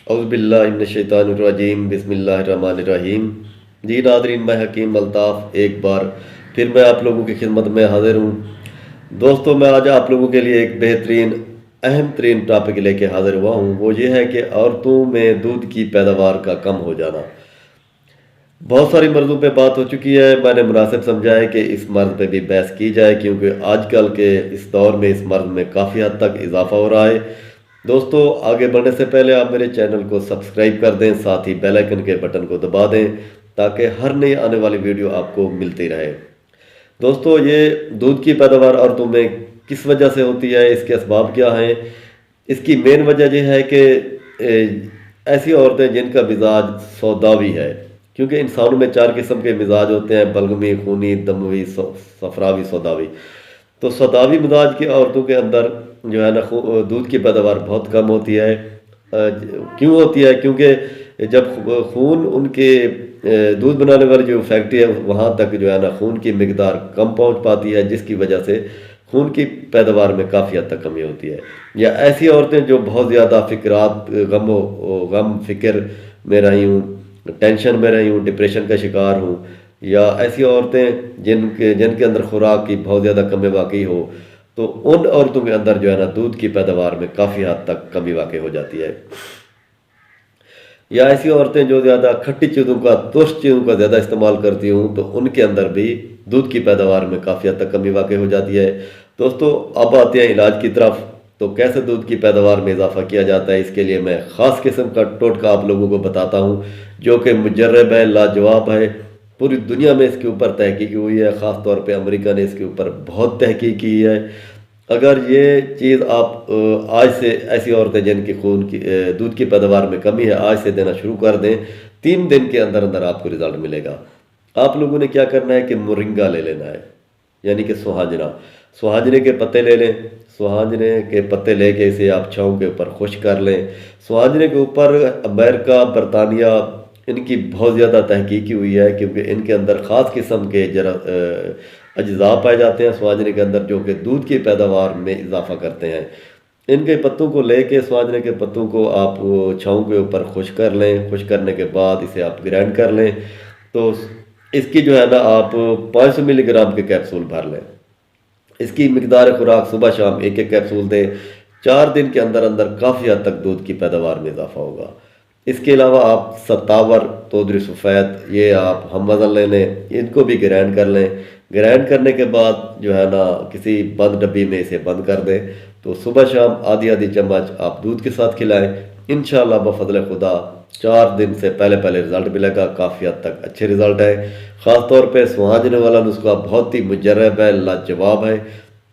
औज़ुबिल्लाहिमिनश्शैतानिर्रजीम बिस्मिल्लाहिर्रहमानिर्रहीम। जी नाज़रीन, मैं हकीम अल्ताफ़ एक बार फिर मैं आप लोगों की खिदमत में हाज़िर हूँ। दोस्तों, मैं आज आप लोगों के लिए एक बेहतरीन अहम तरीन टॉपिक लेके हाज़िर हुआ हूँ। वो ये है कि औरतों में दूध की पैदावार का कम हो जाना। बहुत सारी मर्ज़ों पे बात हो चुकी है। मैंने मुनासिब समझा है कि इस मर्ज़ पे भी बहस की जाए, क्योंकि आजकल के इस दौर में इस मर्ज़ में काफ़ी हद तक इजाफा हो रहा है। दोस्तों, आगे बढ़ने से पहले आप मेरे चैनल को सब्सक्राइब कर दें, साथ ही बेल आइकन के बटन को दबा दें ताकि हर नई आने वाली वीडियो आपको मिलती रहे। दोस्तों, ये दूध की पैदावार औरतों में किस वजह से होती है, इसके असबाब क्या हैं? इसकी मेन वजह यह है कि ऐसी औरतें जिनका मिजाज सौदावी है, क्योंकि इंसानों में चार किस्म के मिजाज होते हैं: बलगमी, खूनी, दमवी, सफरावी, सौदावी। तो सौदावी मिजाज की औरतों के अंदर जो है ना दूध की पैदावार बहुत कम होती है। क्यों होती है? क्योंकि जब खून उनके दूध बनाने वाली जो फैक्ट्री है वहाँ तक जो है ना खून की मिकदार कम पहुँच पाती है, जिसकी वजह से खून की पैदावार में काफ़ी हद तक कमी होती है। या ऐसी औरतें जो बहुत ज़्यादा फिक्रात गम फिक्र में रही हूँ, टेंशन में रही हूँ, डिप्रेशन का शिकार हूँ, या ऐसी औरतें जिनके जिनके अंदर खुराक की बहुत ज़्यादा कमी वाकई हो, तो उन औरतों के अंदर जो है ना दूध की पैदावार में काफ़ी हद तक कमी वाकई हो जाती है। या ऐसी औरतें जो ज़्यादा खट्टी चीज़ों का, तुष्ट चीज़ों का ज़्यादा इस्तेमाल करती हूँ, तो उनके अंदर भी दूध की पैदावार में काफ़ी हद तक कमी वाकई हो जाती है। दोस्तों, अब आते हैं इलाज की तरफ। तो कैसे दूध की पैदावार में इजाफा किया जाता है, इसके लिए मैं ख़ास किस्म का टोटका आप लोगों को बताता हूँ, जो कि मुजर्रब है, लाजवाब है। पूरी दुनिया में इसके ऊपर तहकीक हुई है, ख़ास तौर पे अमेरिका ने इसके ऊपर बहुत तहकीक की है। अगर ये चीज़ आप आज से ऐसी औरतें जिनकी खून की दूध की पैदावार में कमी है, आज से देना शुरू कर दें, 3 दिन के अंदर अंदर आपको रिजल्ट मिलेगा। आप लोगों ने क्या करना है कि मोरिंगा ले लेना है, यानी कि सुहाजना। सुहाजने के पत्ते ले लें। सुहाजने के पत्ते लेके इसे आप छाँव के ऊपर खुश कर लें। सुहाजने के ऊपर अमेरिका, बरतानिया, इनकी बहुत ज़्यादा तहकीकी हुई है, क्योंकि इनके अंदर ख़ास किस्म के अज्जा पाए जाते हैं सुहाजने के अंदर, जो कि दूध की पैदावार में इजाफा करते हैं। इनके पत्तों को लेके, सुहाजने के पत्तों को आप छाँव के ऊपर खुश कर लें। खुश करने के बाद इसे आप ग्राइंड कर लें। तो इसकी जो है ना आप 500 मिलीग्राम के कैप्सूल भर लें। इसकी मिकदार खुराक सुबह शाम एक एक कैप्सूल दें। 4 दिन के अंदर अंदर काफ़ी हद तक दूध की पैदावार में इजाफा होगा। इसके अलावा आप सत्तावर, तोदरी सफ़ेद, ये आप हम वज़न ले लें, इनको भी ग्राइंड कर लें। ग्राइंड करने के बाद जो है ना किसी बंद डब्बी में इसे बंद कर दें। तो सुबह शाम आधी आधी चम्मच आप दूध के साथ खिलाएं। इंशाअल्लाह बफज़ल खुदा 4 दिन से पहले पहले रिज़ल्ट मिलेगा। काफ़ी हद तक अच्छे रिज़ल्ट है। ख़ास तौर पे सुहाजने वाला नुस्खा बहुत ही मुजर्रब है, लाजवाब है।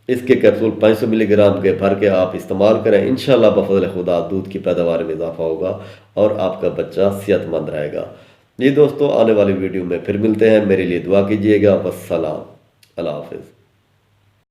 इसके कैप्सूल 500 मिलीग्राम के भर के आप इस्तेमाल करें। इंशाअल्लाह बफज़ल खुदा दूध की पैदावार में इजाफा होगा और आपका बच्चा सेहतमंद रहेगा। जी दोस्तों, आने वाली वीडियो में फिर मिलते हैं। मेरे लिए दुआ कीजिएगा। वस्सलाम, अल्लाह हाफ़िज़।